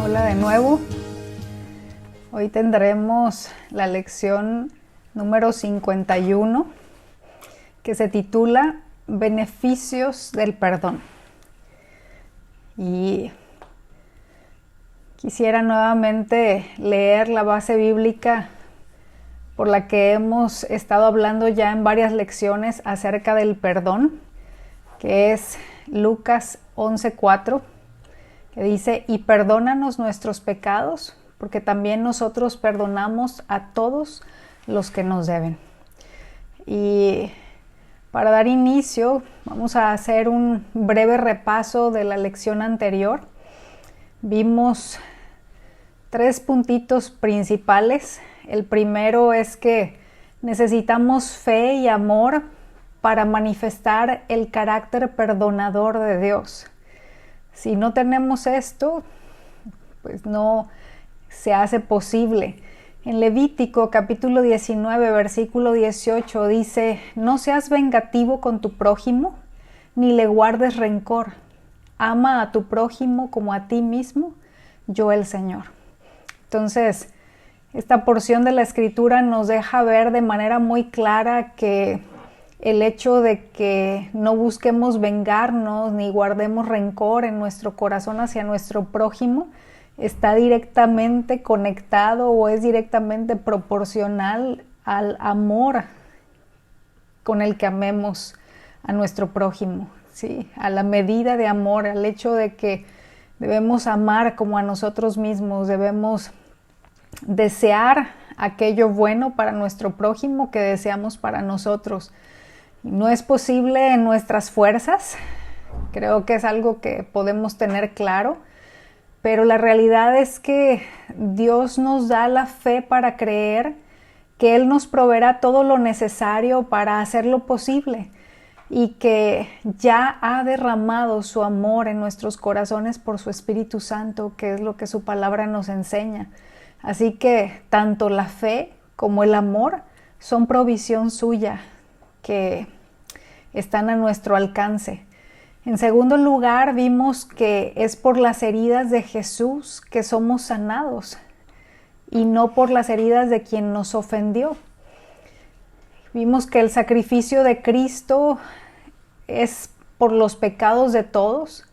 Hola de nuevo. Hoy tendremos la lección número 51 que se titula Beneficios del perdón. Y quisiera nuevamente leer la base bíblica por la que hemos estado hablando ya en varias lecciones acerca del perdón, que es Lucas 11:4, que dice: y perdónanos nuestros pecados, porque también nosotros perdonamos a todos los que nos deben. Y para dar inicio, vamos a hacer un breve repaso de la lección anterior. Vimos 3 puntitos principales. El primero es que necesitamos fe y amor para manifestar el carácter perdonador de Dios. Si no tenemos esto, pues no se hace posible. En Levítico capítulo 19, versículo 18 dice: no seas vengativo con tu prójimo, ni le guardes rencor. Ama a tu prójimo como a ti mismo, yo el Señor. Entonces, esta porción de la Escritura nos deja ver de manera muy clara que el hecho de que no busquemos vengarnos ni guardemos rencor en nuestro corazón hacia nuestro prójimo está directamente conectado o es directamente proporcional al amor con el que amemos a nuestro prójimo, ¿sí? A la medida de amor, al hecho de que debemos amar como a nosotros mismos, debemos desear aquello bueno para nuestro prójimo que deseamos para nosotros. No es posible en nuestras fuerzas, creo que es algo que podemos tener claro, pero la realidad es que Dios nos da la fe para creer que Él nos proveerá todo lo necesario para hacerlo posible y que ya ha derramado su amor en nuestros corazones por su Espíritu Santo, que es lo que su palabra nos enseña. Así que tanto la fe como el amor son provisión suya, que están a nuestro alcance. En segundo lugar, vimos que es por las heridas de Jesús que somos sanados y no por las heridas de quien nos ofendió. Vimos que el sacrificio de Cristo es por los pecados de todos,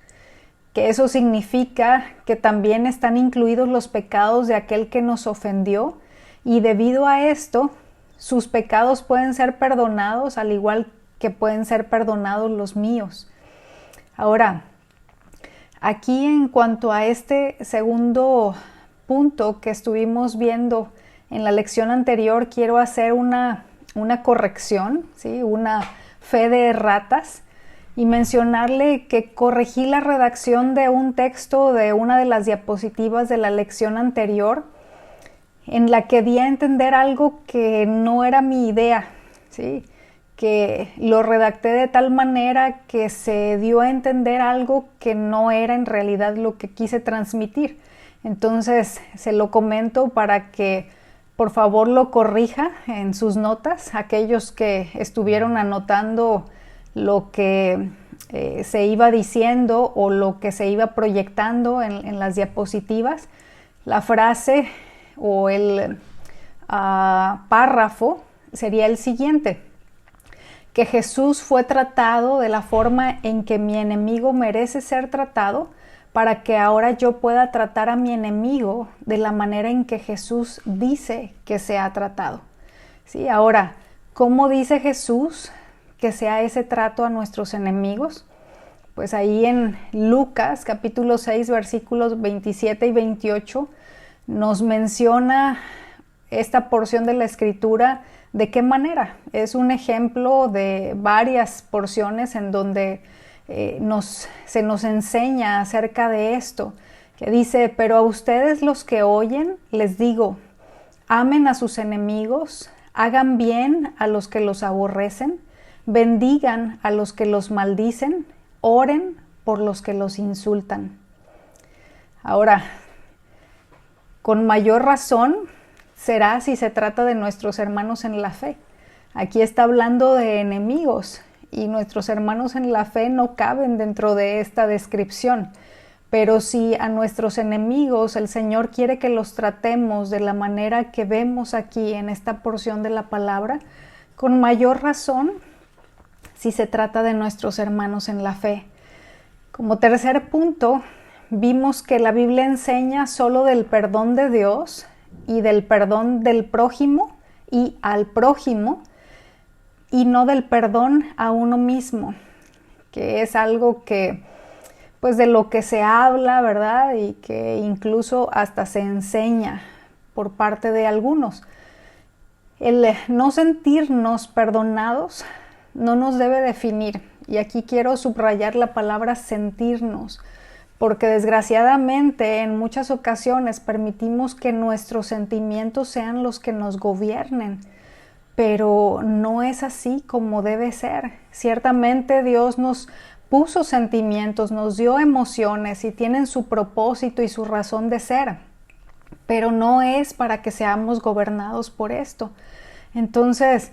que eso significa que también están incluidos los pecados de aquel que nos ofendió, y debido a esto, sus pecados pueden ser perdonados al igual que pueden ser perdonados los míos. Ahora, aquí en cuanto a este segundo punto que estuvimos viendo en la lección anterior, quiero hacer una corrección, ¿sí? Una fe de erratas, y mencionarle que corregí la redacción de un texto de una de las diapositivas de la lección anterior, en la que di a entender algo que no era mi idea, ¿sí? Que lo redacté de tal manera que se dio a entender algo que no era en realidad lo que quise transmitir. Entonces se lo comento para que por favor lo corrija en sus notas, aquellos que estuvieron anotando lo que se iba diciendo o lo que se iba proyectando en las diapositivas. La frase o el párrafo sería el siguiente: que Jesús fue tratado de la forma en que mi enemigo merece ser tratado, para que ahora yo pueda tratar a mi enemigo de la manera en que Jesús dice que se ha tratado. ¿Sí? Ahora, ¿cómo dice Jesús que sea ese trato a nuestros enemigos? Pues ahí en Lucas capítulo 6 versículos 27 y 28 nos menciona esta porción de la Escritura. ¿De qué manera? Es un ejemplo de varias porciones en donde se nos enseña acerca de esto, que dice: pero a ustedes los que oyen, les digo, amen a sus enemigos, hagan bien a los que los aborrecen, bendigan a los que los maldicen, oren por los que los insultan. Ahora, con mayor razón será si se trata de nuestros hermanos en la fe. Aquí está hablando de enemigos y nuestros hermanos en la fe no caben dentro de esta descripción. Pero si a nuestros enemigos el Señor quiere que los tratemos de la manera que vemos aquí en esta porción de la palabra, con mayor razón si se trata de nuestros hermanos en la fe. Como tercer punto, vimos que la Biblia enseña solo del perdón de Dios y del perdón del prójimo y al prójimo, y no del perdón a uno mismo, que es algo que, pues de lo que se habla, ¿verdad? Y que incluso hasta se enseña por parte de algunos. El no sentirnos perdonados no nos debe definir. Y aquí quiero subrayar la palabra sentirnos, porque desgraciadamente en muchas ocasiones permitimos que nuestros sentimientos sean los que nos gobiernen, pero no es así como debe ser. Ciertamente Dios nos puso sentimientos, nos dio emociones y tienen su propósito y su razón de ser, pero no es para que seamos gobernados por esto. Entonces,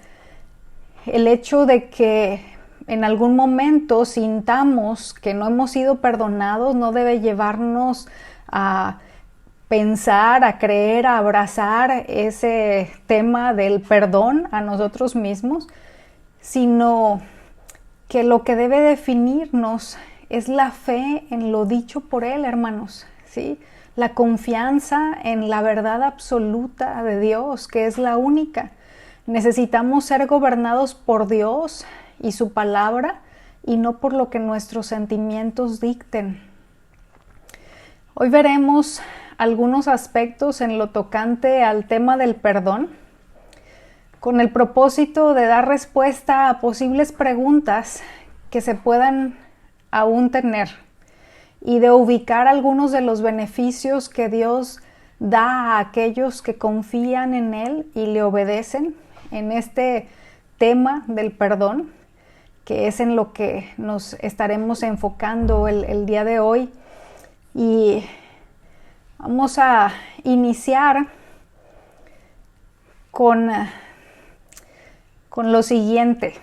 el hecho de que en algún momento sintamos que no hemos sido perdonados no debe llevarnos a pensar, a creer, a abrazar ese tema del perdón a nosotros mismos, sino que lo que debe definirnos es la fe en lo dicho por Él, hermanos, ¿sí? La confianza en la verdad absoluta de Dios, que es la única. Necesitamos ser gobernados por Dios y su palabra y no por lo que nuestros sentimientos dicten. Hoy veremos algunos aspectos en lo tocante al tema del perdón, con el propósito de dar respuesta a posibles preguntas que se puedan aún tener y de ubicar algunos de los beneficios que Dios da a aquellos que confían en Él y le obedecen en este tema del perdón, que es en lo que nos estaremos enfocando el día de hoy. Y vamos a iniciar con lo siguiente.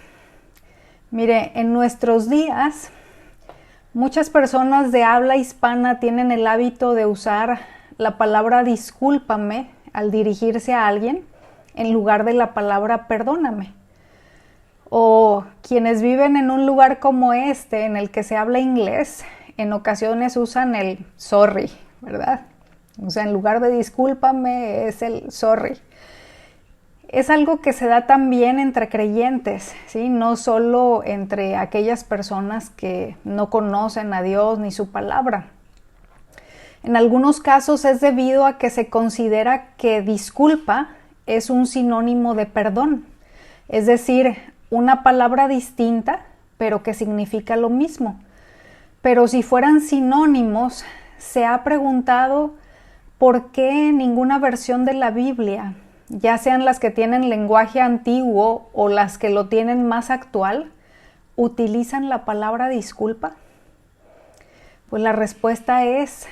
Mire, en nuestros días muchas personas de habla hispana tienen el hábito de usar la palabra discúlpame al dirigirse a alguien en lugar de la palabra perdóname. O quienes viven en un lugar como este en el que se habla inglés, en ocasiones usan el sorry, ¿verdad? O sea, en lugar de discúlpame es el sorry. Es algo que se da también entre creyentes, ¿sí? No solo entre aquellas personas que no conocen a Dios ni su palabra. En algunos casos es debido a que se considera que disculpa es un sinónimo de perdón, es decir, una palabra distinta, pero que significa lo mismo. Pero si fueran sinónimos, se ha preguntado por qué ninguna versión de la Biblia, ya sean las que tienen lenguaje antiguo o las que lo tienen más actual, utilizan la palabra disculpa. Pues la respuesta es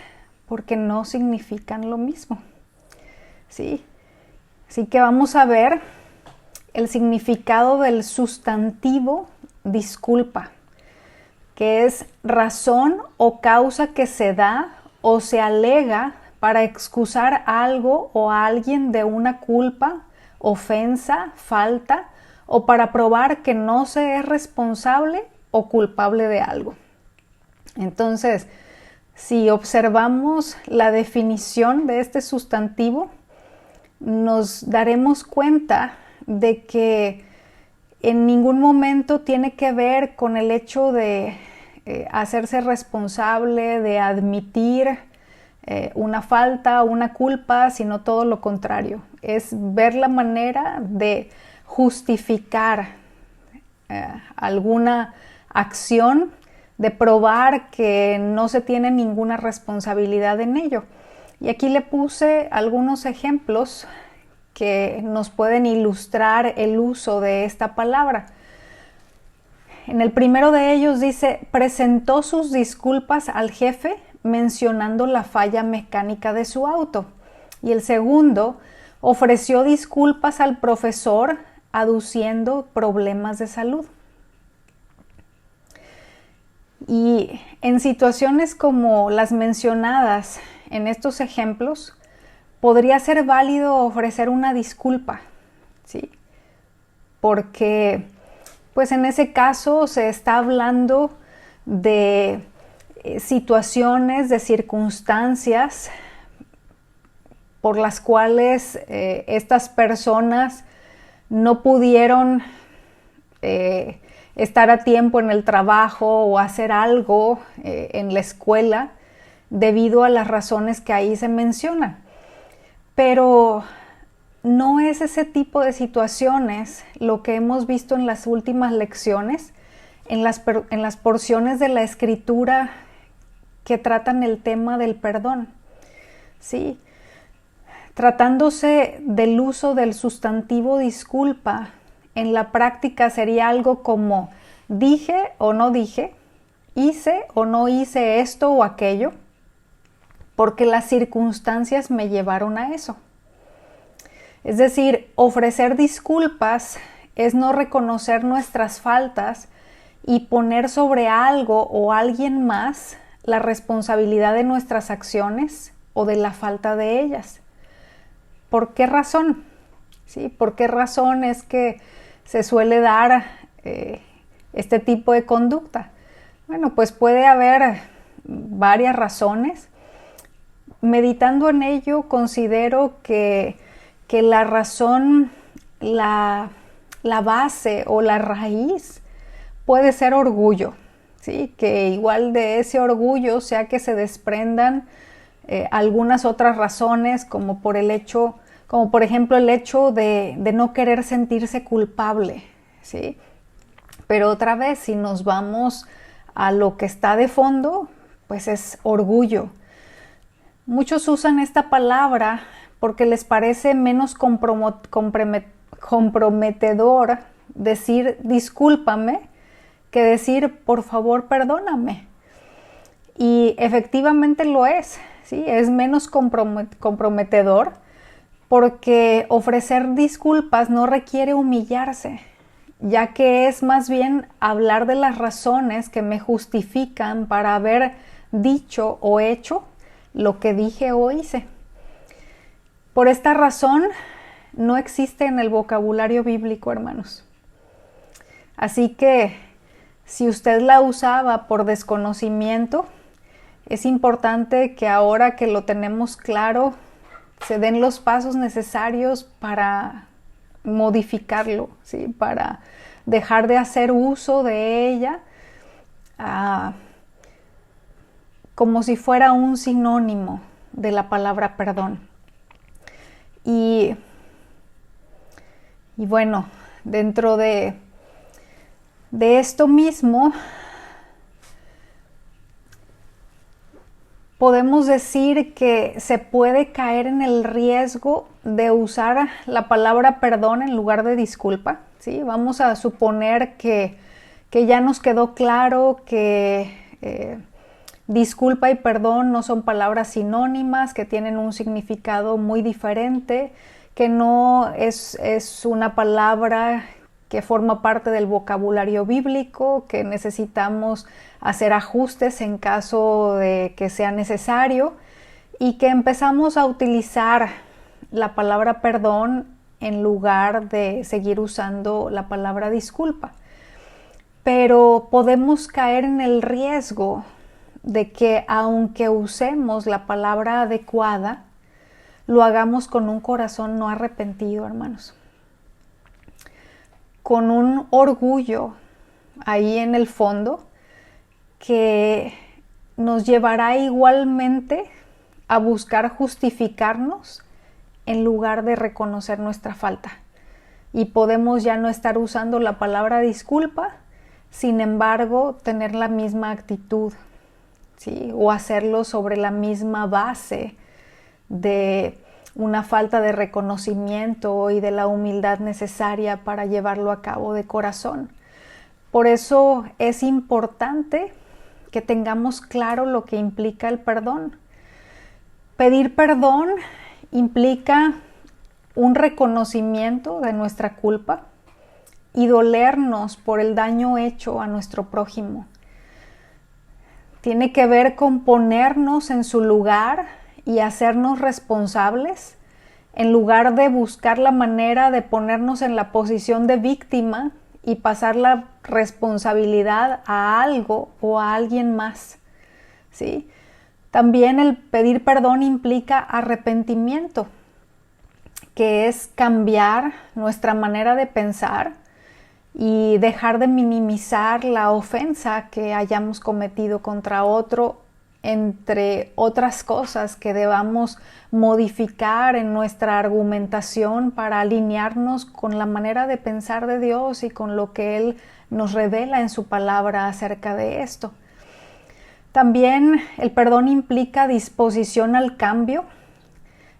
porque no significan lo mismo, ¿sí? Así que vamos a ver el significado del sustantivo disculpa, que es razón o causa que se da o se alega para excusar algo o a alguien de una culpa, ofensa, falta, o para probar que no se es responsable o culpable de algo. Entonces, si observamos la definición de este sustantivo, nos daremos cuenta de que en ningún momento tiene que ver con el hecho de hacerse responsable, de admitir una falta o una culpa, sino todo lo contrario. Es ver la manera de justificar alguna acción, de probar que no se tiene ninguna responsabilidad en ello. Y aquí le puse algunos ejemplos que nos pueden ilustrar el uso de esta palabra. En el primero de ellos dice, presentó sus disculpas al jefe mencionando la falla mecánica de su auto. Y el segundo, ofreció disculpas al profesor aduciendo problemas de salud. Y en situaciones como las mencionadas en estos ejemplos, podría ser válido ofrecer una disculpa, ¿sí? Porque pues en ese caso se está hablando de situaciones, de circunstancias por las cuales estas personas no pudieron estar a tiempo en el trabajo o hacer algo en la escuela debido a las razones que ahí se mencionan. Pero no es ese tipo de situaciones lo que hemos visto en las últimas lecciones, en las porciones de la Escritura que tratan el tema del perdón, ¿sí? Tratándose del uso del sustantivo disculpa, en la práctica sería algo como dije o no dije, hice o no hice esto o aquello, porque las circunstancias me llevaron a eso. Es decir, ofrecer disculpas es no reconocer nuestras faltas y poner sobre algo o alguien más la responsabilidad de nuestras acciones o de la falta de ellas. ¿Por qué razón? ¿Sí? ¿Por qué razón es que se suele dar este tipo de conducta? Bueno, pues puede haber varias razones. Meditando en ello, considero que la razón, la base o la raíz puede ser orgullo, ¿sí? Que igual de ese orgullo sea que se desprendan algunas otras razones, como por ejemplo el hecho de no querer sentirse culpable, ¿sí? Pero otra vez, si nos vamos a lo que está de fondo, pues es orgullo. Muchos usan esta palabra porque les parece menos comprometedor decir discúlpame que decir por favor perdóname. Y efectivamente lo es, ¿sí? Es menos comprometedor porque ofrecer disculpas no requiere humillarse, ya que es más bien hablar de las razones que me justifican para haber dicho o hecho lo que dije o hice. Por esta razón, no existe en el vocabulario bíblico, hermanos. Así que, si usted la usaba por desconocimiento, es importante que ahora que lo tenemos claro, se den los pasos necesarios para modificarlo, ¿sí? Para dejar de hacer uso de ella como si fuera un sinónimo de la palabra perdón. Y bueno, dentro de esto mismo, podemos decir que se puede caer en el riesgo de usar la palabra perdón en lugar de disculpa, ¿sí? Vamos a suponer que ya nos quedó claro que disculpa y perdón no son palabras sinónimas, que tienen un significado muy diferente, que no es una palabra que forma parte del vocabulario bíblico, que necesitamos hacer ajustes en caso de que sea necesario, y que empezamos a utilizar la palabra perdón en lugar de seguir usando la palabra disculpa. Pero podemos caer en el riesgo de que aunque usemos la palabra adecuada, lo hagamos con un corazón no arrepentido, hermanos. Con un orgullo ahí en el fondo que nos llevará igualmente a buscar justificarnos en lugar de reconocer nuestra falta. Y podemos ya no estar usando la palabra disculpa, sin embargo, tener la misma actitud, ¿sí? O hacerlo sobre la misma base de una falta de reconocimiento y de la humildad necesaria para llevarlo a cabo de corazón. Por eso es importante que tengamos claro lo que implica el perdón. Pedir perdón implica un reconocimiento de nuestra culpa y dolernos por el daño hecho a nuestro prójimo. tiene que ver con ponernos en su lugar y hacernos responsables, en lugar de buscar la manera de ponernos en la posición de víctima y pasar la responsabilidad a algo o a alguien más, ¿sí? También el pedir perdón implica arrepentimiento, que es cambiar nuestra manera de pensar y dejar de minimizar la ofensa que hayamos cometido contra otro, entre otras cosas que debamos modificar en nuestra argumentación para alinearnos con la manera de pensar de Dios y con lo que Él nos revela en su palabra acerca de esto. También el perdón implica disposición al cambio,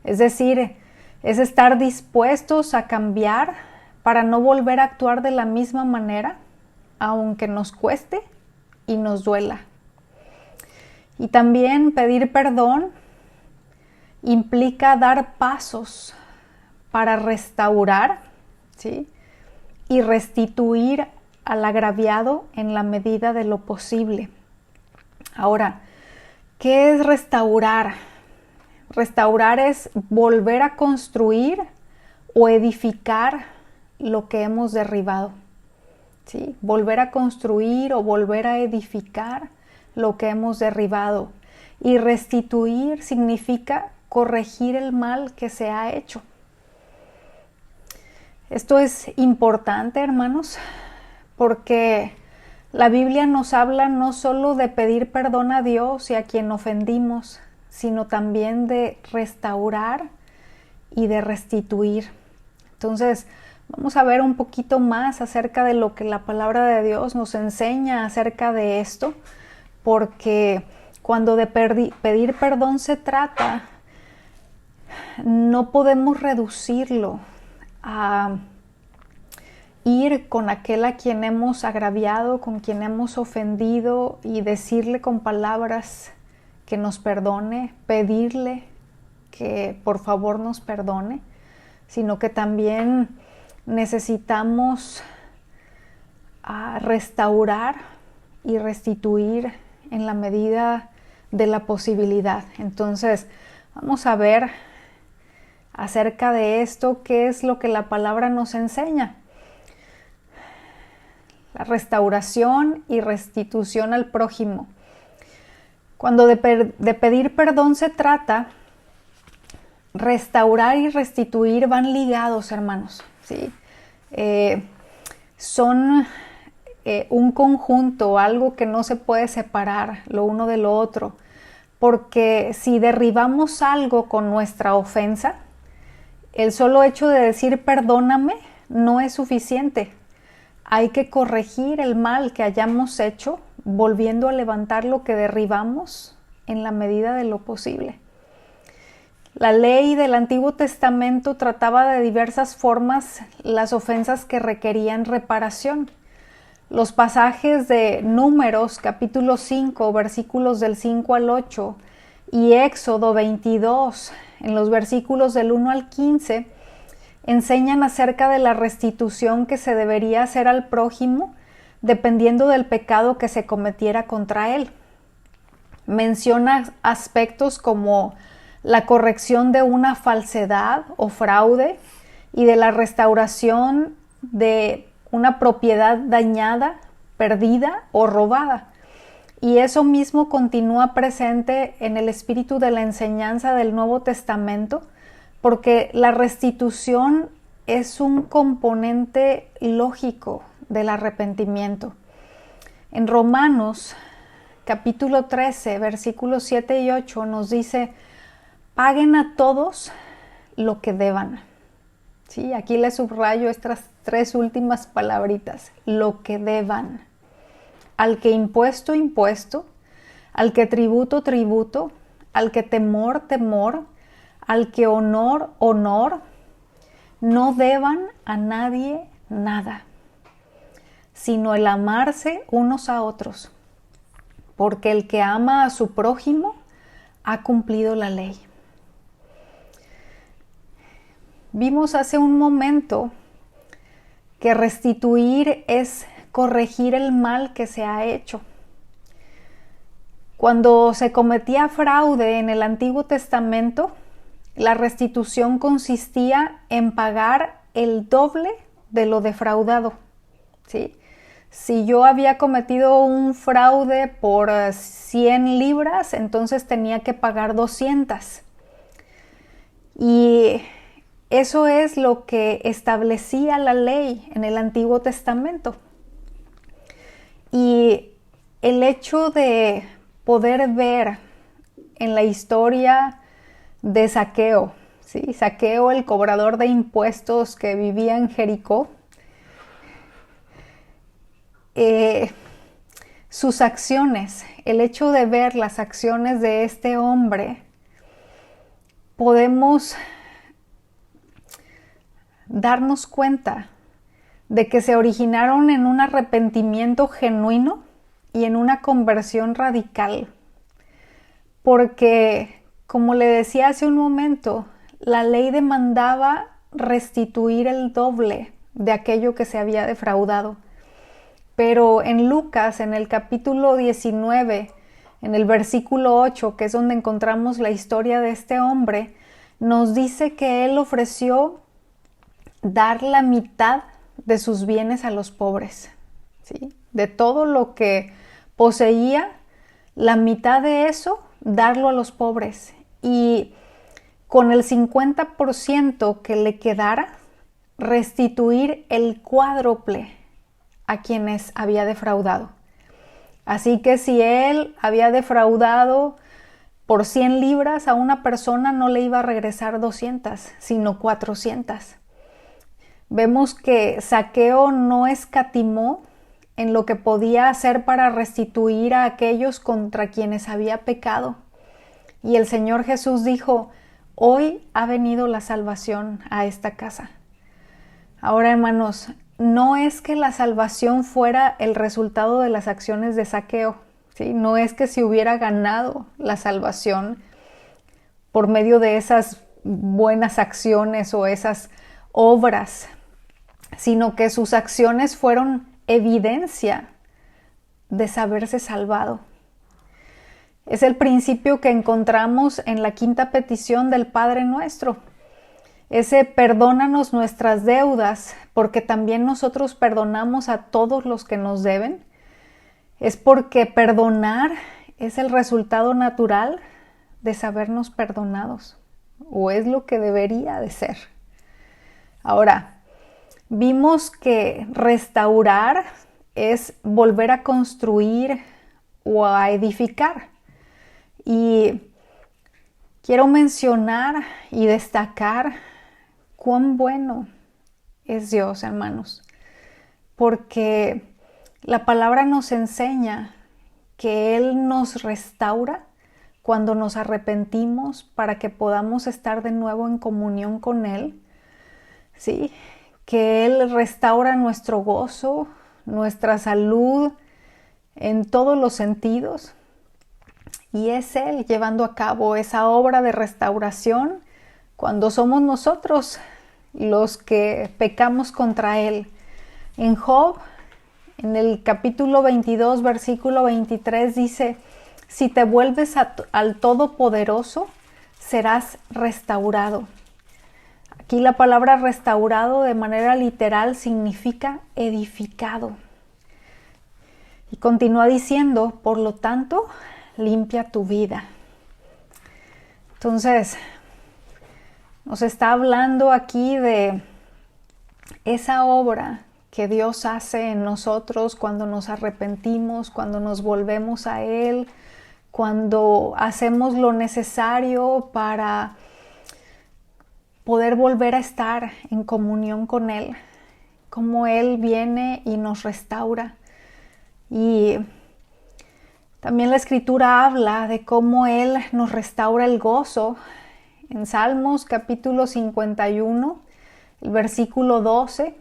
es decir, es estar dispuestos a cambiar para no volver a actuar de la misma manera, aunque nos cueste y nos duela. Y también pedir perdón implica dar pasos para restaurar, ¿sí?, y restituir al agraviado en la medida de lo posible. Ahora, ¿qué es restaurar? Restaurar es volver a construir o edificar lo que hemos derribado, ¿sí? Volver a construir o volver a edificar lo que hemos derribado. Y restituir significa corregir el mal que se ha hecho. Esto es importante, hermanos, porque la Biblia nos habla no solo de pedir perdón a Dios y a quien ofendimos, sino también de restaurar y de restituir. Entonces, vamos a ver un poquito más acerca de lo que la palabra de Dios nos enseña acerca de esto, porque cuando de pedir perdón se trata, no podemos reducirlo a ir con aquel a quien hemos agraviado, con quien hemos ofendido y decirle con palabras que nos perdone, pedirle que por favor nos perdone, sino que también necesitamos restaurar y restituir en la medida de la posibilidad. Entonces, vamos a ver acerca de esto, qué es lo que la palabra nos enseña. La restauración y restitución al prójimo. Cuando de pedir perdón se trata, restaurar y restituir van ligados, hermanos, ¿sí? Son un conjunto, algo que no se puede separar lo uno de lo otro, porque si derribamos algo con nuestra ofensa, el solo hecho de decir perdóname no es suficiente. Hay que corregir el mal que hayamos hecho, volviendo a levantar lo que derribamos en la medida de lo posible. La ley del Antiguo Testamento trataba de diversas formas las ofensas que requerían reparación. Los pasajes de Números, capítulo 5, versículos del 5 al 8, y Éxodo 22, en los versículos del 1 al 15, enseñan acerca de la restitución que se debería hacer al prójimo dependiendo del pecado que se cometiera contra él. Menciona aspectos como la corrección de una falsedad o fraude y de la restauración de una propiedad dañada, perdida o robada. Y eso mismo continúa presente en el espíritu de la enseñanza del Nuevo Testamento, porque la restitución es un componente lógico del arrepentimiento. En Romanos, capítulo 13, versículos 7 y 8 nos dice: paguen a todos lo que deban. ¿Sí? Aquí les subrayo estas tres últimas palabritas: lo que deban. Al que impuesto, impuesto; al que tributo, tributo; al que temor, temor; al que honor, honor. No deban a nadie nada, sino el amarse unos a otros, porque el que ama a su prójimo ha cumplido la ley. Vimos hace un momento que restituir es corregir el mal que se ha hecho. Cuando se cometía fraude en el Antiguo Testamento, la restitución consistía en pagar el doble de lo defraudado, ¿sí? Si yo había cometido un fraude por 100 libras, entonces tenía que pagar 200. Y eso es lo que establecía la ley en el Antiguo Testamento. Y el hecho de poder ver en la historia de Zaqueo, ¿sí? Zaqueo, el cobrador de impuestos que vivía en Jericó, sus acciones, el hecho de ver las acciones de este hombre, podemos darnos cuenta de que se originaron en un arrepentimiento genuino y en una conversión radical. Porque, como le decía hace un momento, la ley demandaba restituir el doble de aquello que se había defraudado. Pero en Lucas, en el capítulo 19, en el versículo 8, que es donde encontramos la historia de este hombre, nos dice que él ofreció dar la mitad de sus bienes a los pobres, ¿sí? De todo lo que poseía, la mitad de eso, darlo a los pobres. Y con el 50% que le quedara, restituir el cuádruple a quienes había defraudado. Así que si él había defraudado por 100 libras a una persona, no le iba a regresar 200, sino 400. Vemos que Zaqueo no escatimó en lo que podía hacer para restituir a aquellos contra quienes había pecado. Y el Señor Jesús dijo: hoy ha venido la salvación a esta casa. Ahora, hermanos, no es que la salvación fuera el resultado de las acciones de Zaqueo, ¿sí? No es que se hubiera ganado la salvación por medio de esas buenas acciones o esas obras, sino que sus acciones fueron evidencia de saberse salvado. Es el principio que encontramos en la quinta petición del Padre Nuestro. Ese perdónanos nuestras deudas, porque también nosotros perdonamos a todos los que nos deben. Es porque perdonar es el resultado natural de sabernos perdonados, o es lo que debería de ser. Ahora, vimos que restaurar es volver a construir o a edificar. Y quiero mencionar y destacar cuán bueno es Dios, hermanos, porque la palabra nos enseña que Él nos restaura cuando nos arrepentimos para que podamos estar de nuevo en comunión con Él, ¿sí? Que Él restaura nuestro gozo, nuestra salud en todos los sentidos. Y es Él llevando a cabo esa obra de restauración cuando somos nosotros los que pecamos contra Él. En Job, en el capítulo 22, versículo 23, dice: si te vuelves al Todopoderoso, serás restaurado. Aquí la palabra restaurado de manera literal significa edificado. Y continúa diciendo: por lo tanto, limpia tu vida. Entonces, nos está hablando aquí de esa obra que Dios hace en nosotros cuando nos arrepentimos, cuando nos volvemos a Él, cuando hacemos lo necesario para poder volver a estar en comunión con Él, como Él viene y nos restaura. Y también la Escritura habla de cómo Él nos restaura el gozo. En Salmos capítulo 51, el versículo 12,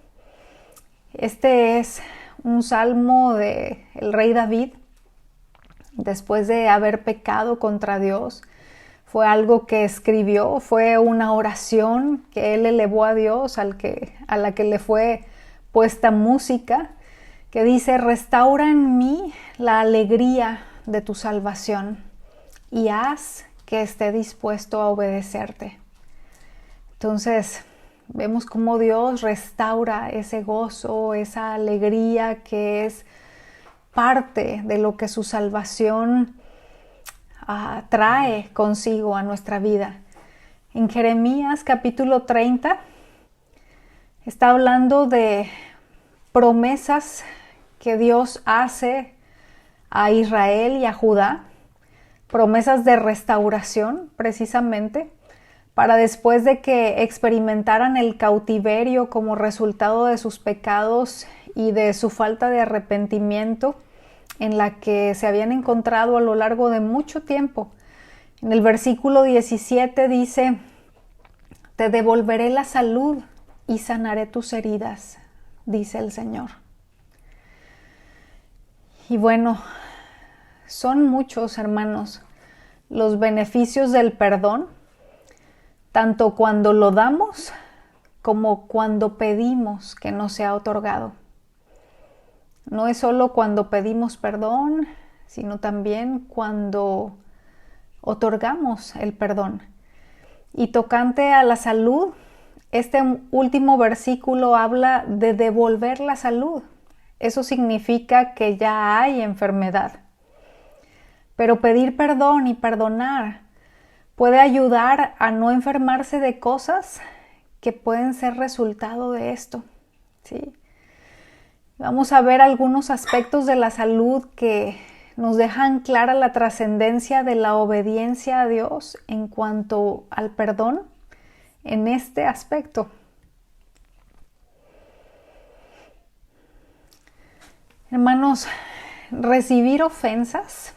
este es un salmo del rey David, después de haber pecado contra Dios. Fue algo que escribió, fue una oración que él elevó a Dios, a la que le fue puesta música, que dice: restaura en mí la alegría de tu salvación y haz que esté dispuesto a obedecerte. Entonces, vemos cómo Dios restaura ese gozo, esa alegría que es parte de lo que su salvación trae consigo a nuestra vida. En Jeremías capítulo 30 está hablando de promesas que Dios hace a Israel y a Judá, promesas de restauración precisamente, para después de que experimentaran el cautiverio como resultado de sus pecados y de su falta de arrepentimiento en la que se habían encontrado a lo largo de mucho tiempo. En el versículo 17 dice: te devolveré la salud y sanaré tus heridas, dice el Señor. Y bueno, son muchos, hermanos, los beneficios del perdón, tanto cuando lo damos como cuando pedimos que nos sea otorgado. No es solo cuando pedimos perdón, sino también cuando otorgamos el perdón. Y tocante a la salud, este último versículo habla de devolver la salud. Eso significa que ya hay enfermedad. Pero pedir perdón y perdonar puede ayudar a no enfermarse de cosas que pueden ser resultado de esto, ¿sí? Vamos a ver algunos aspectos de la salud que nos dejan clara la trascendencia de la obediencia a Dios en cuanto al perdón en este aspecto. Hermanos, recibir ofensas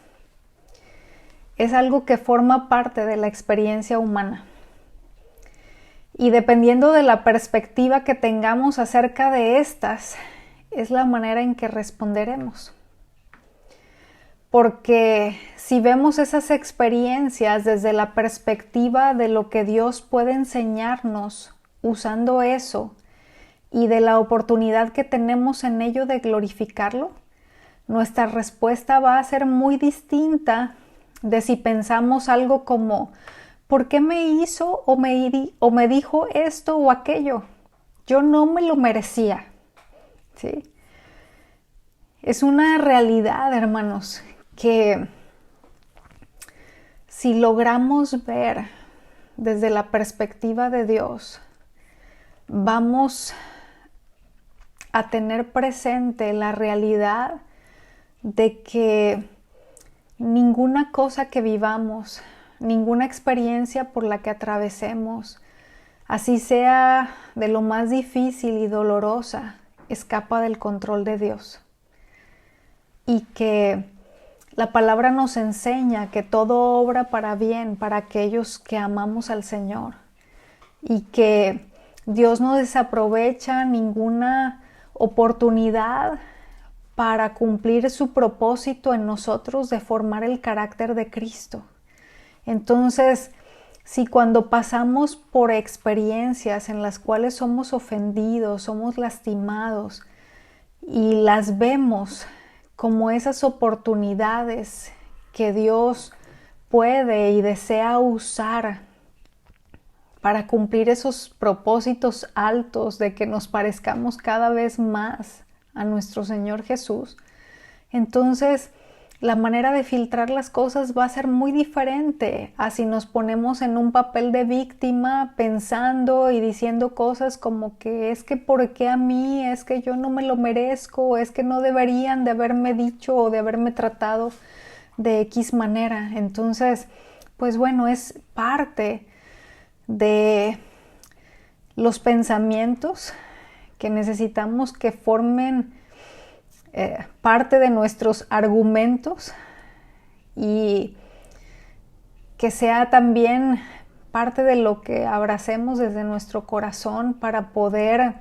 es algo que forma parte de la experiencia humana. Y dependiendo de la perspectiva que tengamos acerca de estas, es la manera en que responderemos. Porque si vemos esas experiencias desde la perspectiva de lo que Dios puede enseñarnos usando eso y de la oportunidad que tenemos en ello de glorificarlo, nuestra respuesta va a ser muy distinta de si pensamos algo como: ¿por qué me hizo o me dijo esto o aquello? Yo no me lo merecía. ¿Sí? Es una realidad, hermanos, que si logramos ver desde la perspectiva de Dios, vamos a tener presente la realidad de que ninguna cosa que vivamos, ninguna experiencia por la que atravesemos, así sea de lo más difícil y dolorosa, escapa del control de Dios. Y que la palabra nos enseña que todo obra para bien para aquellos que amamos al Señor. Y que Dios no desaprovecha ninguna oportunidad para cumplir su propósito en nosotros de formar el carácter de Cristo. Entonces, si cuando pasamos por experiencias en las cuales somos ofendidos, somos lastimados y las vemos como esas oportunidades que Dios puede y desea usar para cumplir esos propósitos altos de que nos parezcamos cada vez más a nuestro Señor Jesús, entonces la manera de filtrar las cosas va a ser muy diferente a si nos ponemos en un papel de víctima pensando y diciendo cosas como que es que ¿por qué a mí? Es que yo no me lo merezco, es que no deberían de haberme dicho o de haberme tratado de X manera. Entonces, pues bueno, es parte de los pensamientos que necesitamos que formen parte de nuestros argumentos y que sea también parte de lo que abracemos desde nuestro corazón para poder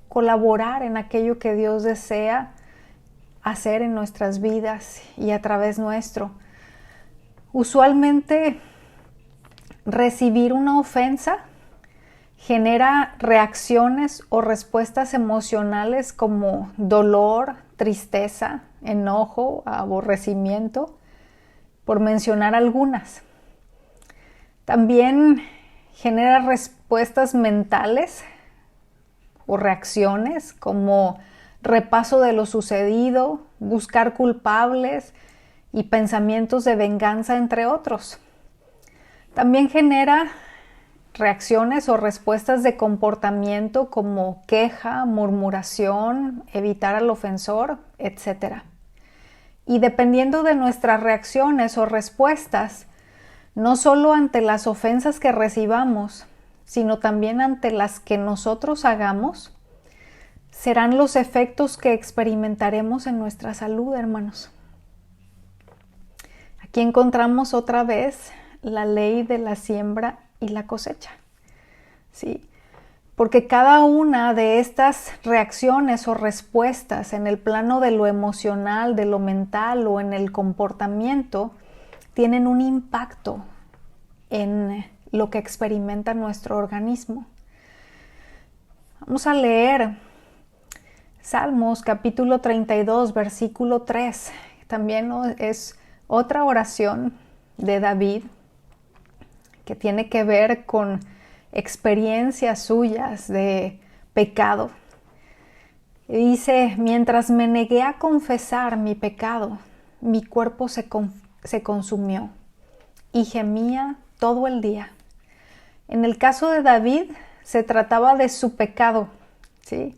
colaborar en aquello que Dios desea hacer en nuestras vidas y a través nuestro. Usualmente recibir una ofensa genera reacciones o respuestas emocionales como dolor, tristeza, enojo, aborrecimiento. por mencionar algunas. También genera respuestas mentales o reacciones como repaso de lo sucedido, buscar culpables y pensamientos de venganza, entre otros. También genera reacciones o respuestas de comportamiento como queja, murmuración, evitar al ofensor, etc. Y dependiendo de nuestras reacciones o respuestas, no solo ante las ofensas que recibamos, sino también ante las que nosotros hagamos, serán los efectos que experimentaremos en nuestra salud, hermanos. Aquí encontramos otra vez la ley de la siembra y la cosecha, ¿sí? Porque cada una de estas reacciones o respuestas en el plano de lo emocional, de lo mental o en el comportamiento, tienen un impacto en lo que experimenta nuestro organismo. Vamos a leer Salmos capítulo 32, versículo 3. También es otra oración de David que tiene que ver con experiencias suyas de pecado. Dice: mientras me negué a confesar mi pecado, mi cuerpo se consumió y gemía todo el día. En el caso de David se trataba de su pecado, ¿sí?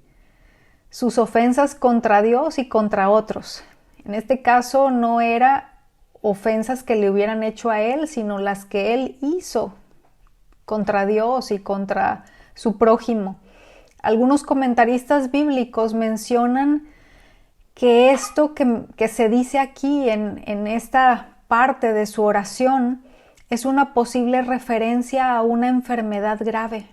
Sus ofensas contra Dios y contra otros. En este caso no era ofensas que le hubieran hecho a él, sino las que él hizo contra Dios y contra su prójimo. Algunos comentaristas bíblicos mencionan que esto que se dice aquí en esta parte de su oración es una posible referencia a una enfermedad grave,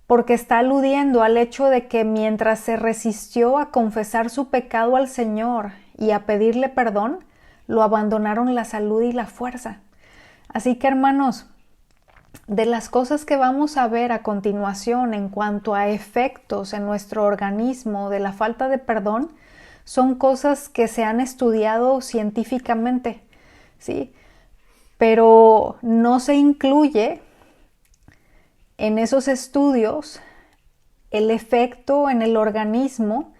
porque está aludiendo al hecho de que mientras se resistió a confesar su pecado al Señor y a pedirle perdón, lo abandonaron la salud y la fuerza. Así que, hermanos, de las cosas que vamos a ver a continuación en cuanto a efectos en nuestro organismo de la falta de perdón, son cosas que se han estudiado científicamente, ¿sí? Pero no se incluye en esos estudios el efecto en el organismo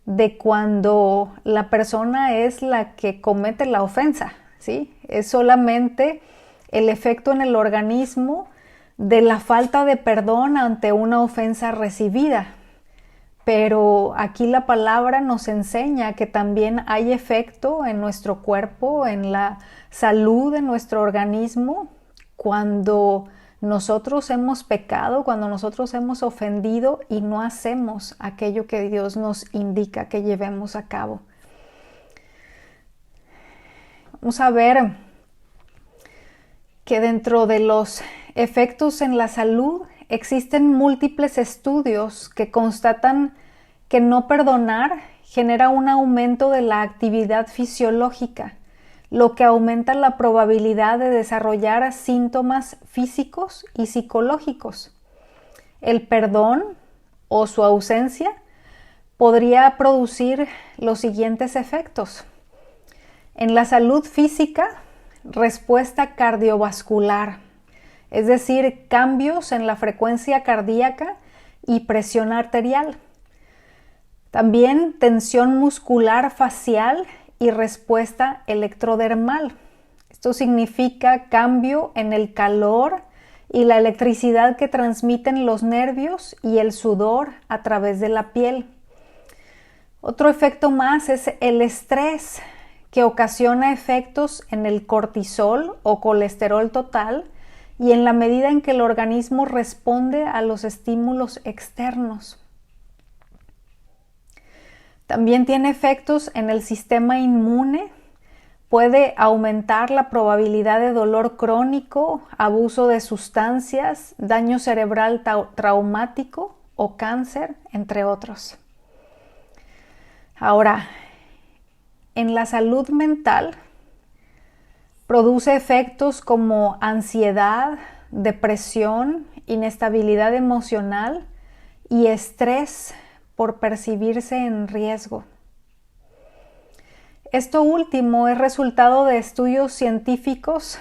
de cuando la persona es la que comete la ofensa, ¿sí? Es solamente el efecto en el organismo de la falta de perdón ante una ofensa recibida. Pero aquí la palabra nos enseña que también hay efecto en nuestro cuerpo, en la salud de nuestro organismo, cuando nosotros hemos pecado, cuando nosotros hemos ofendido y no hacemos aquello que Dios nos indica que llevemos a cabo. Vamos a ver que dentro de los efectos en la salud existen múltiples estudios que constatan que no perdonar genera un aumento de la actividad fisiológica, lo que aumenta la probabilidad de desarrollar síntomas físicos y psicológicos. El perdón o su ausencia podría producir los siguientes efectos. En la salud física, respuesta cardiovascular, es decir, cambios en la frecuencia cardíaca y presión arterial. También tensión muscular facial y respuesta electrodermal. Esto significa cambio en el calor y la electricidad que transmiten los nervios y el sudor a través de la piel. Otro efecto más es el estrés, que ocasiona efectos en el cortisol o colesterol total y en la medida en que el organismo responde a los estímulos externos. También tiene efectos en el sistema inmune, puede aumentar la probabilidad de dolor crónico, abuso de sustancias, daño cerebral traumático o cáncer, entre otros. Ahora, en la salud mental, produce efectos como ansiedad, depresión, inestabilidad emocional y estrés por percibirse en riesgo. Esto último es resultado de estudios científicos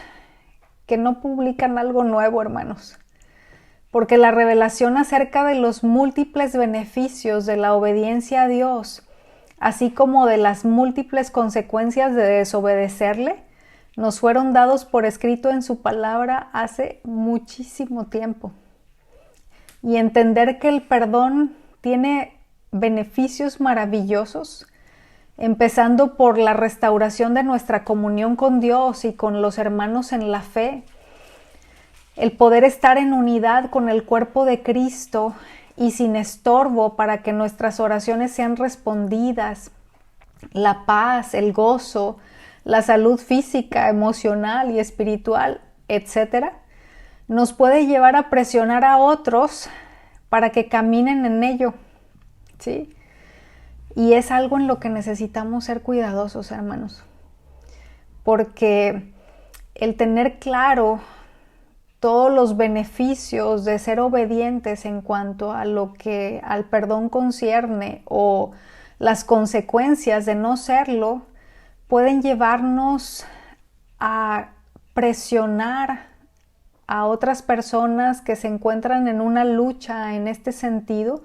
que no publican algo nuevo, hermanos, porque la revelación acerca de los múltiples beneficios de la obediencia a Dios, así como de las múltiples consecuencias de desobedecerle, nos fueron dados por escrito en su palabra hace muchísimo tiempo. Y entender que el perdón tiene beneficios maravillosos, empezando por la restauración de nuestra comunión con Dios y con los hermanos en la fe, el poder estar en unidad con el cuerpo de Cristo y sin estorbo para que nuestras oraciones sean respondidas, la paz, el gozo, la salud física, emocional y espiritual, etc., nos puede llevar a presionar a otros para que caminen en ello, ¿sí? Y es algo en lo que necesitamos ser cuidadosos, hermanos, porque el tener claro todos los beneficios de ser obedientes en cuanto a lo que al perdón concierne o las consecuencias de no serlo, pueden llevarnos a presionar a otras personas que se encuentran en una lucha en este sentido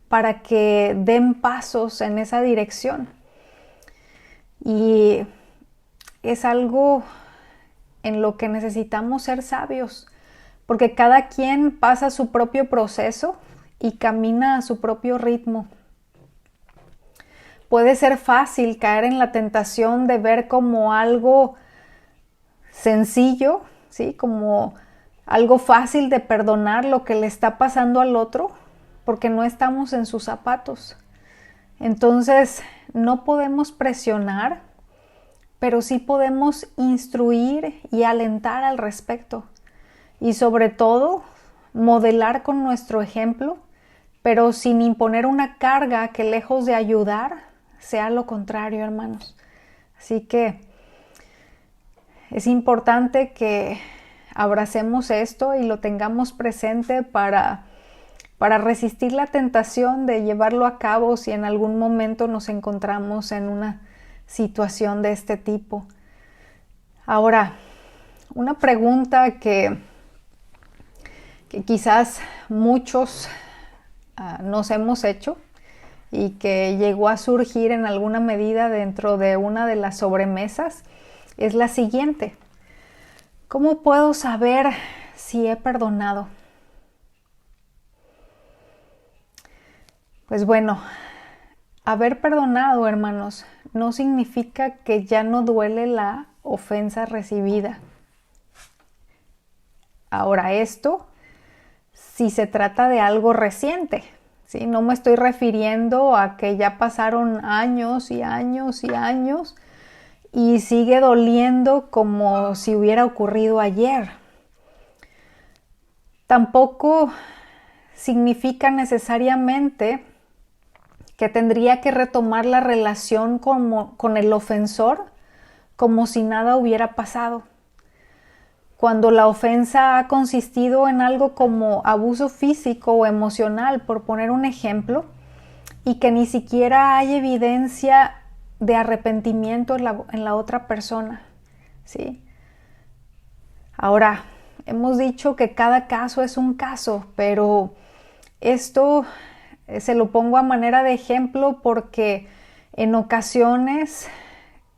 para que den pasos en esa dirección. Y es algo en lo que necesitamos ser sabios, porque cada quien pasa su propio proceso y camina a su propio ritmo. Puede ser fácil caer en la tentación de ver como algo sencillo, ¿sí? Como algo fácil de perdonar lo que le está pasando al otro, porque no estamos en sus zapatos. Entonces, no podemos presionar, pero sí podemos instruir y alentar al respecto. Y sobre todo, modelar con nuestro ejemplo, pero sin imponer una carga que lejos de ayudar, sea lo contrario, hermanos. Así que es importante que abracemos esto y lo tengamos presente para resistir la tentación de llevarlo a cabo si en algún momento nos encontramos en una situación de este tipo. Ahora, una pregunta que quizás muchos nos hemos hecho y que llegó a surgir en alguna medida dentro de una de las sobremesas es la siguiente: ¿cómo puedo saber si he perdonado? Pues bueno, haber perdonado, hermanos, no significa que ya no duele la ofensa recibida. Ahora, esto si se trata de algo reciente, ¿sí? No me estoy refiriendo a que ya pasaron años y años y años y sigue doliendo como si hubiera ocurrido ayer. Tampoco significa necesariamente que tendría que retomar la relación con el ofensor como si nada hubiera pasado. Cuando la ofensa ha consistido en algo como abuso físico o emocional, por poner un ejemplo, y que ni siquiera hay evidencia de arrepentimiento en la otra persona, ¿sí? Ahora, hemos dicho que cada caso es un caso, pero esto se lo pongo a manera de ejemplo porque en ocasiones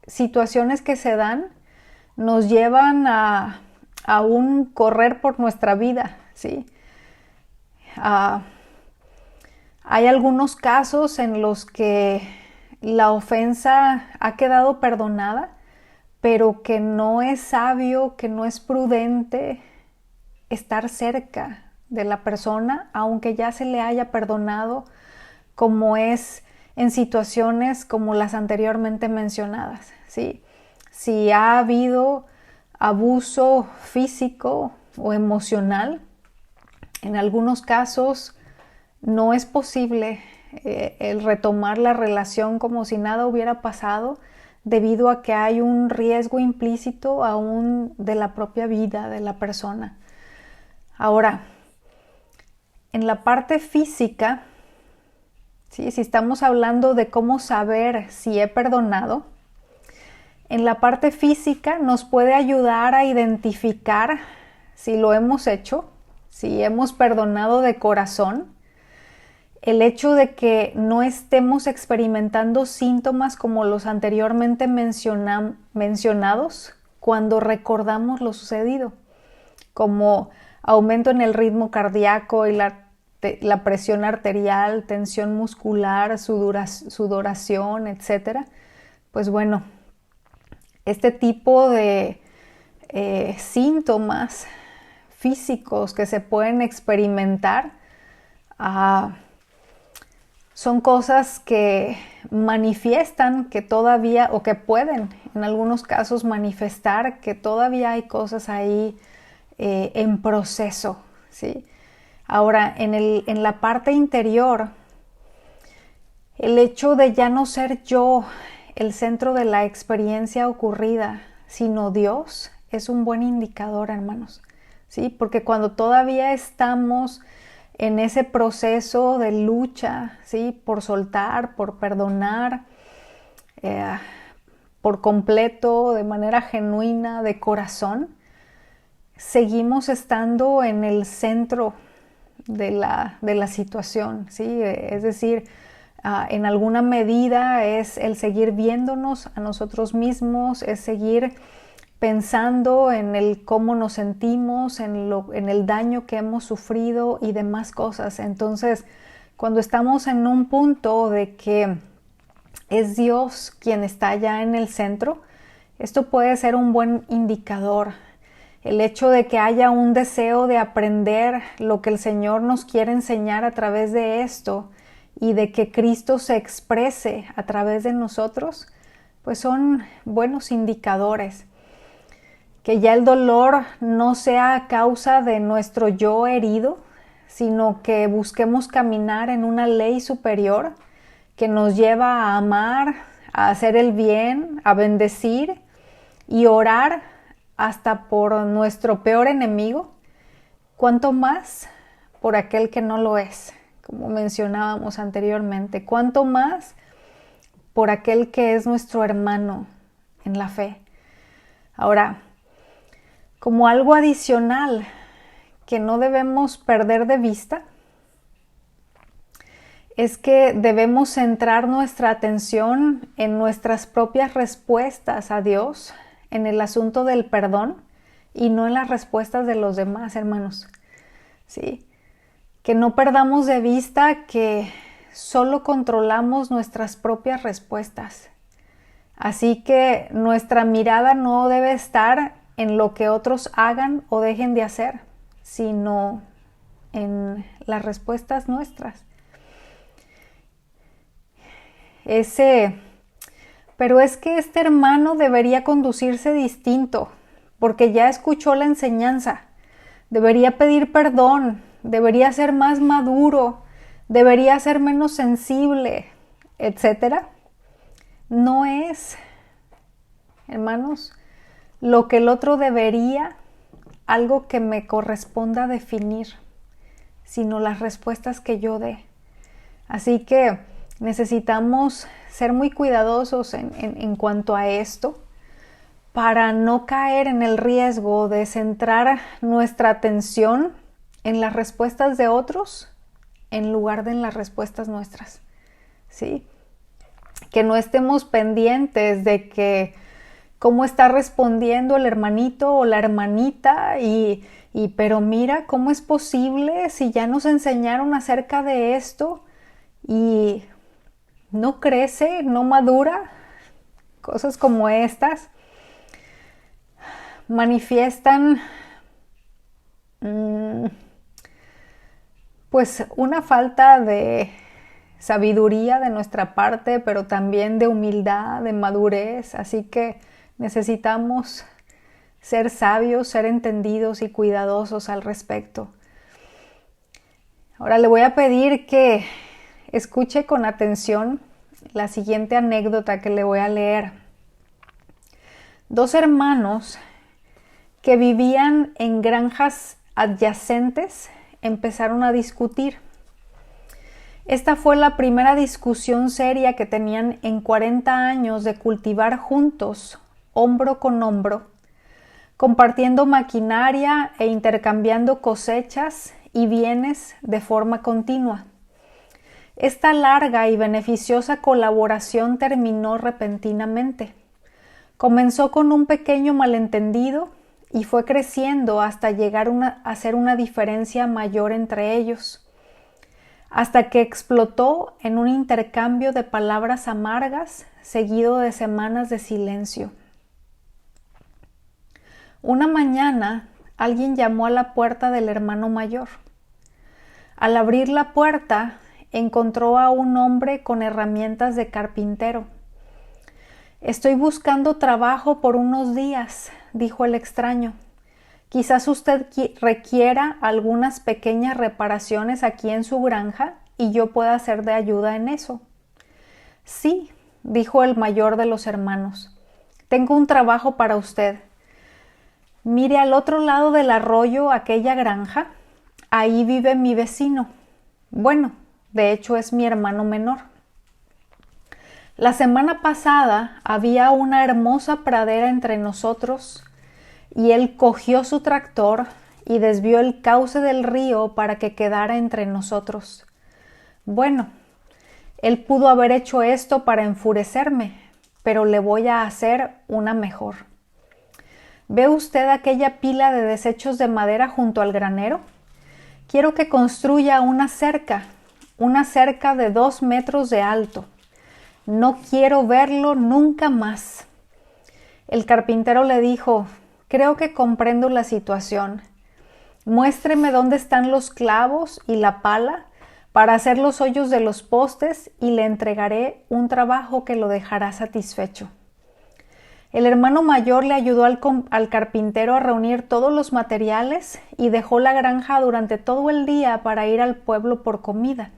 situaciones que se dan nos llevan a un correr por nuestra vida, ¿sí? Hay algunos casos en los que la ofensa ha quedado perdonada, pero que no es sabio, que no es prudente estar cerca de la persona, aunque ya se le haya perdonado, como es en situaciones como las anteriormente mencionadas, ¿sí? Si ha habido abuso físico o emocional, en algunos casos no es posible el retomar la relación como si nada hubiera pasado, debido a que hay un riesgo implícito aún de la propia vida de la persona. Ahora, en la parte física, ¿sí? Si estamos hablando de cómo saber si he perdonado, En la parte física nos puede ayudar a identificar si lo hemos hecho, si hemos perdonado de corazón. El hecho de que no estemos experimentando síntomas como los anteriormente mencionados cuando recordamos lo sucedido, como aumento en el ritmo cardíaco y la presión arterial, tensión muscular, sudoración, etc. Pues bueno, este tipo de síntomas físicos que se pueden experimentar son cosas que manifiestan que todavía, o que pueden en algunos casos manifestar que todavía hay cosas ahí en proceso, ¿sí? Ahora, en la parte interior, el hecho de ya no ser yo el centro de la experiencia ocurrida, sino Dios, es un buen indicador, hermanos, ¿sí? Porque cuando todavía estamos en ese proceso de lucha, ¿sí? Por soltar, por perdonar, por completo, de manera genuina, de corazón, seguimos estando en el centro de la situación, ¿sí? Es decir, en alguna medida es el seguir viéndonos a nosotros mismos, es seguir pensando en el cómo nos sentimos, en el daño que hemos sufrido y demás cosas. Entonces, cuando estamos en un punto de que es Dios quien está ya en el centro, esto puede ser un buen indicador. El hecho de que haya un deseo de aprender lo que el Señor nos quiere enseñar a través de esto y de que Cristo se exprese a través de nosotros, pues son buenos indicadores. Que ya el dolor no sea a causa de nuestro yo herido, sino que busquemos caminar en una ley superior que nos lleva a amar, a hacer el bien, a bendecir y orar hasta por nuestro peor enemigo, cuanto más por aquel que no lo es, como mencionábamos anteriormente, cuanto más por aquel que es nuestro hermano en la fe. Ahora, como algo adicional que no debemos perder de vista, es que debemos centrar nuestra atención en nuestras propias respuestas a Dios, en el asunto del perdón y no en las respuestas de los demás, hermanos. ¿Sí? Que no perdamos de vista que solo controlamos nuestras propias respuestas. Así que nuestra mirada no debe estar en lo que otros hagan o dejen de hacer, sino en las respuestas nuestras. Pero es que este hermano debería conducirse distinto, porque ya escuchó la enseñanza. Debería pedir perdón, debería ser más maduro, debería ser menos sensible, etc. No es, hermanos, lo que el otro debería, algo que me corresponda definir, sino las respuestas que yo dé. Así que necesitamos ser muy cuidadosos en cuanto a esto para no caer en el riesgo de centrar nuestra atención en las respuestas de otros en lugar de en las respuestas nuestras, ¿sí? Que no estemos pendientes de que cómo está respondiendo el hermanito o la hermanita pero mira, ¿cómo es posible si ya nos enseñaron acerca de esto y no crece, no madura? Cosas como estas manifiestan pues una falta de sabiduría de nuestra parte, pero también de humildad, de madurez. Así que necesitamos ser sabios, ser entendidos y cuidadosos al respecto. Ahora le voy a pedir que escuche con atención la siguiente anécdota que le voy a leer. 2 hermanos que vivían en granjas adyacentes empezaron a discutir. Esta fue la primera discusión seria que tenían en 40 años de cultivar juntos hombro con hombro, compartiendo maquinaria e intercambiando cosechas y bienes de forma continua. Esta larga y beneficiosa colaboración terminó repentinamente. Comenzó con un pequeño malentendido y fue creciendo hasta llegar a ser una diferencia mayor entre ellos, hasta que explotó en un intercambio de palabras amargas seguido de semanas de silencio. Una mañana alguien llamó a la puerta del hermano mayor. Al abrir la puerta, encontró a un hombre con herramientas de carpintero. «Estoy buscando trabajo por unos días», dijo el extraño. «Quizás usted requiera algunas pequeñas reparaciones aquí en su granja y yo pueda ser de ayuda en eso». «Sí», dijo el mayor de los hermanos. «Tengo un trabajo para usted. Mire al otro lado del arroyo aquella granja. Ahí vive mi vecino. Bueno, de hecho es mi hermano menor. La semana pasada había una hermosa pradera entre nosotros y él cogió su tractor y desvió el cauce del río para que quedara entre nosotros. Bueno, él pudo haber hecho esto para enfurecerme, pero le voy a hacer una mejor. ¿Ve usted aquella pila de desechos de madera junto al granero? Quiero que construya una cerca de 2 metros de alto. No quiero verlo nunca más». El carpintero le dijo: «Creo que comprendo la situación. Muéstreme dónde están los clavos y la pala para hacer los hoyos de los postes y le entregaré un trabajo que lo dejará satisfecho». El hermano mayor le ayudó al carpintero a reunir todos los materiales y dejó la granja durante todo el día para ir al pueblo por comida.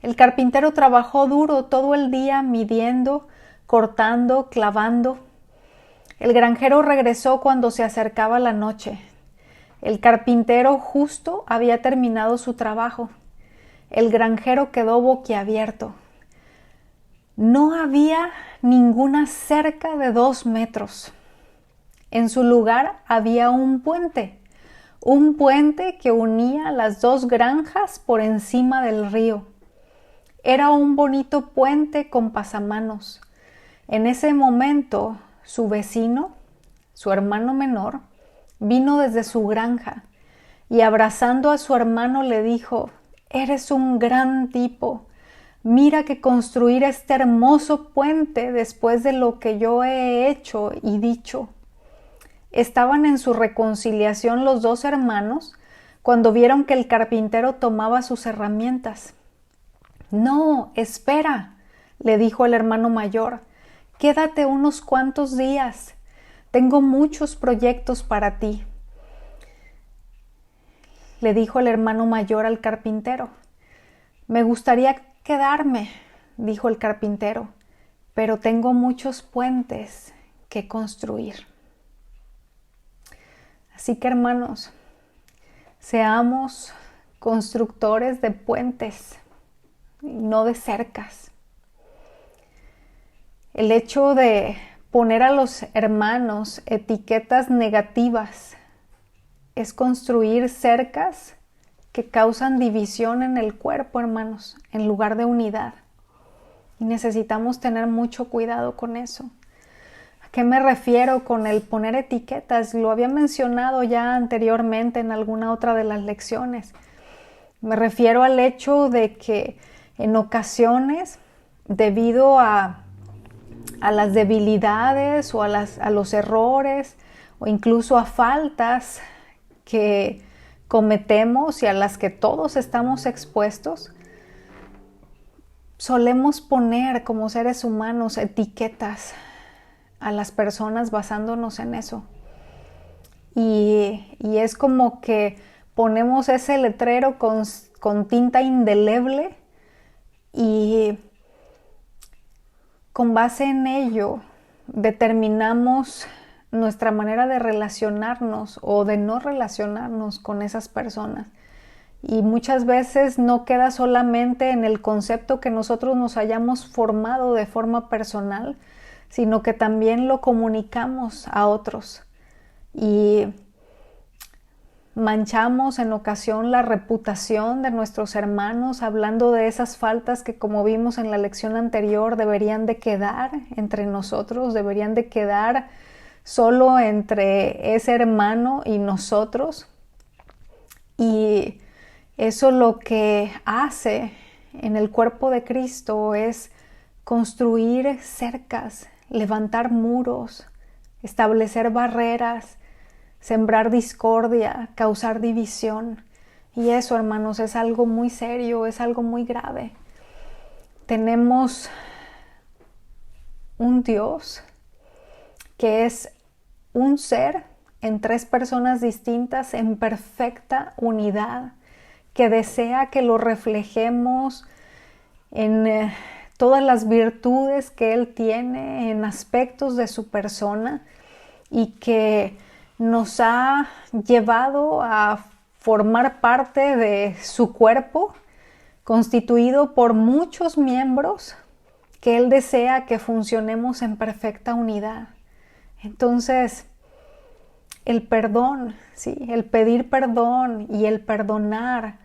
El carpintero trabajó duro todo el día midiendo, cortando, clavando. El granjero regresó cuando se acercaba la noche. El carpintero justo había terminado su trabajo. El granjero quedó boquiabierto. No había ninguna cerca de 2 metros. En su lugar había un puente que unía las 2 granjas por encima del río. Era un bonito puente con pasamanos. En ese momento, su vecino, su hermano menor, vino desde su granja y abrazando a su hermano le dijo: «Eres un gran tipo. Mira que construir este hermoso puente después de lo que yo he hecho y dicho». Estaban en su reconciliación los 2 hermanos cuando vieron que el carpintero tomaba sus herramientas. «No, espera», le dijo el hermano mayor. «Quédate unos cuantos días. Tengo muchos proyectos para ti», le dijo el hermano mayor al carpintero. «Me gustaría quedarme», dijo el carpintero, «pero tengo muchos puentes que construir». Así que, hermanos, seamos constructores de puentes, no de cercas. El hecho de poner a los hermanos etiquetas negativas es construir cercas que causan división en el cuerpo, hermanos, en lugar de unidad. Y necesitamos tener mucho cuidado con eso. ¿A qué me refiero con el poner etiquetas? Lo había mencionado ya anteriormente en alguna otra de las lecciones. Me refiero al hecho de que en ocasiones, debido a las debilidades o a los errores o incluso a faltas que cometemos y a las que todos estamos expuestos, solemos poner como seres humanos etiquetas a las personas basándonos en eso. Y es como que ponemos ese letrero con tinta indeleble y con base en ello determinamos nuestra manera de relacionarnos o de no relacionarnos con esas personas. Y muchas veces no queda solamente en el concepto que nosotros nos hayamos formado de forma personal, sino que también lo comunicamos a otros y manchamos en ocasión la reputación de nuestros hermanos hablando de esas faltas que, como vimos en la lección anterior, deberían de quedar entre nosotros, deberían de quedar solo entre ese hermano y nosotros. Y eso lo que hace en el cuerpo de Cristo es construir cercas, levantar muros, establecer barreras, sembrar discordia, causar división. Y eso, hermanos, es algo muy serio, es algo muy grave. Tenemos un Dios que es un ser en tres personas distintas en perfecta unidad, que desea que lo reflejemos en todas las virtudes que Él tiene, en aspectos de su persona, y que nos ha llevado a formar parte de su cuerpo, constituido por muchos miembros que Él desea que funcionemos en perfecta unidad. Entonces, el perdón, ¿sí? El pedir perdón y el perdonar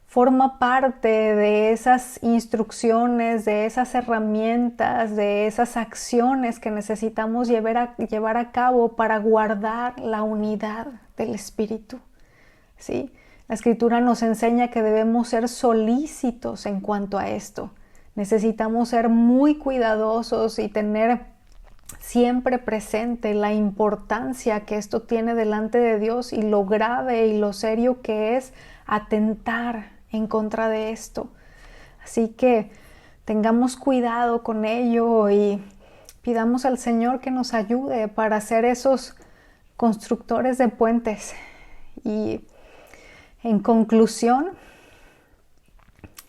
forma parte de esas instrucciones, de esas herramientas, de esas acciones que necesitamos llevar a cabo para guardar la unidad del Espíritu, ¿sí? La Escritura nos enseña que debemos ser solícitos en cuanto a esto. Necesitamos ser muy cuidadosos y tener siempre presente la importancia que esto tiene delante de Dios y lo grave y lo serio que es atentar en contra de esto. Así que tengamos cuidado con ello y pidamos al Señor que nos ayude para ser esos constructores de puentes. Y en conclusión,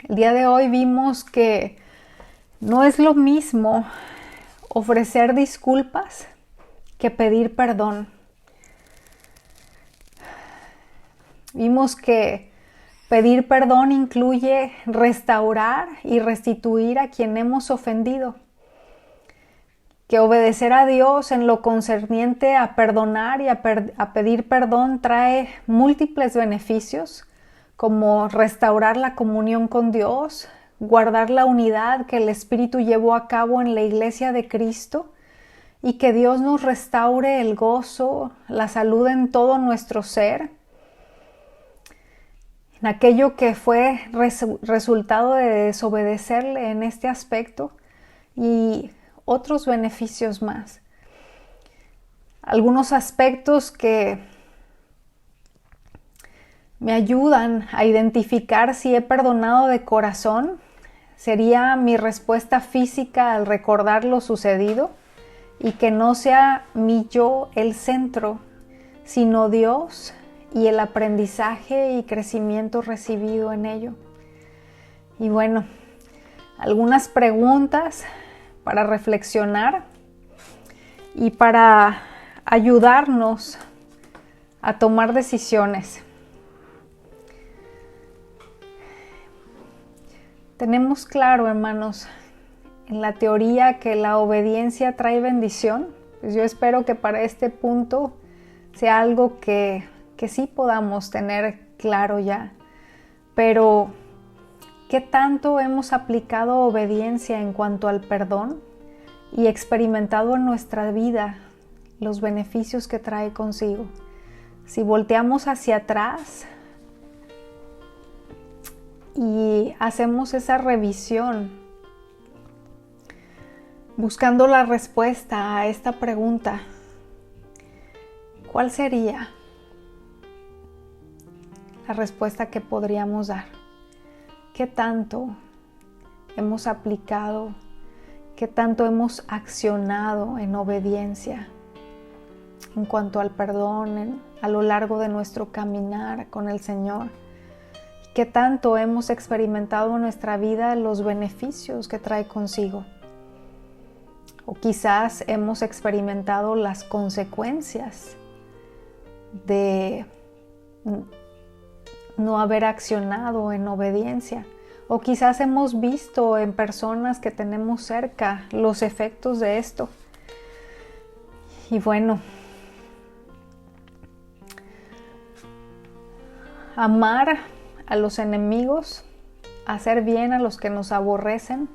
el día de hoy vimos que no es lo mismo ofrecer disculpas que pedir perdón. Vimos que pedir perdón incluye restaurar y restituir a quien hemos ofendido. Que obedecer a Dios en lo concerniente a perdonar y a pedir perdón trae múltiples beneficios, como restaurar la comunión con Dios, guardar la unidad que el Espíritu llevó a cabo en la Iglesia de Cristo, y que Dios nos restaure el gozo, la salud en todo nuestro ser, en aquello que fue resultado de desobedecerle en este aspecto, y otros beneficios más. Algunos aspectos que me ayudan a identificar si he perdonado de corazón sería mi respuesta física al recordar lo sucedido, y que no sea mi yo el centro, sino Dios y el aprendizaje y crecimiento recibido en ello. Y bueno, algunas preguntas para reflexionar y para ayudarnos a tomar decisiones. Tenemos claro, hermanos, en la teoría que la obediencia trae bendición. Pues yo espero que para este punto sea algo que sí podamos tener claro ya. Pero, ¿qué tanto hemos aplicado obediencia en cuanto al perdón y experimentado en nuestra vida los beneficios que trae consigo? Si volteamos hacia atrás y hacemos esa revisión, buscando la respuesta a esta pregunta, ¿cuál sería la respuesta que podríamos dar? ¿Qué tanto hemos aplicado? ¿Qué tanto hemos accionado en obediencia en cuanto al perdón a lo largo de nuestro caminar con el Señor? ¿Qué tanto hemos experimentado en nuestra vida los beneficios que trae consigo? O quizás hemos experimentado las consecuencias de no haber accionado en obediencia. O quizás hemos visto en personas que tenemos cerca los efectos de esto. Y bueno, amar a los enemigos, hacer bien a los que nos aborrecen,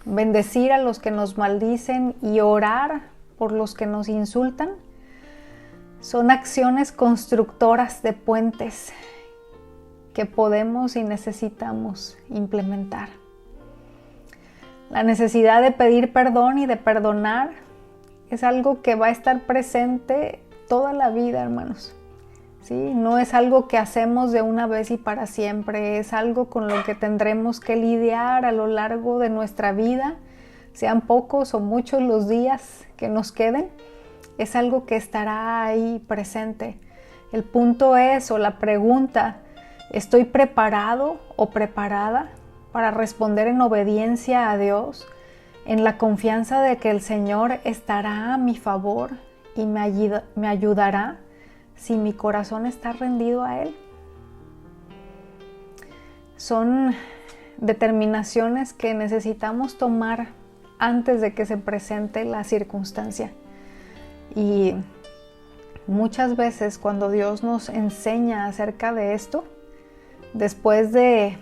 bendecir a los que nos maldicen y orar por los que nos insultan, son acciones constructoras de puentes que podemos y necesitamos implementar. La necesidad de pedir perdón y de perdonar es algo que va a estar presente toda la vida, hermanos. ¿Sí? No es algo que hacemos de una vez y para siempre, es algo con lo que tendremos que lidiar a lo largo de nuestra vida, sean pocos o muchos los días que nos queden, es algo que estará ahí presente. El punto es, o la pregunta, ¿estoy preparado o preparada para responder en obediencia a Dios, en la confianza de que el Señor estará a mi favor y me ayudará si mi corazón está rendido a Él? Son determinaciones que necesitamos tomar antes de que se presente la circunstancia. Y muchas veces cuando Dios nos enseña acerca de esto, después de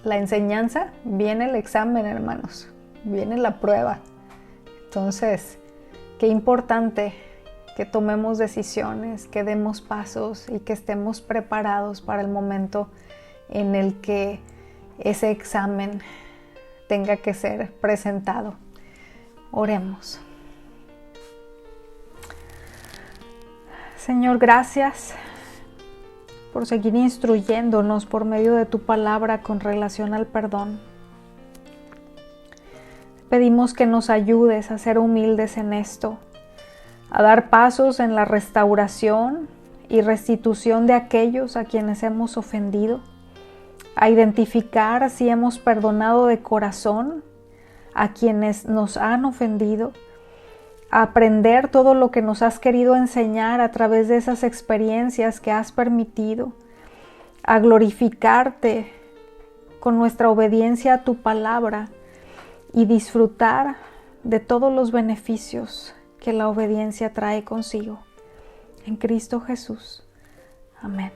la enseñanza viene el examen, hermanos, viene la prueba. Entonces, qué importante que tomemos decisiones, que demos pasos y que estemos preparados para el momento en el que ese examen tenga que ser presentado. Oremos. Señor, gracias por seguir instruyéndonos por medio de tu palabra con relación al perdón. Pedimos que nos ayudes a ser humildes en esto, a dar pasos en la restauración y restitución de aquellos a quienes hemos ofendido, a identificar si hemos perdonado de corazón a quienes nos han ofendido, a aprender todo lo que nos has querido enseñar a través de esas experiencias que has permitido, a glorificarte con nuestra obediencia a tu palabra y disfrutar de todos los beneficios que la obediencia trae consigo. En Cristo Jesús. Amén.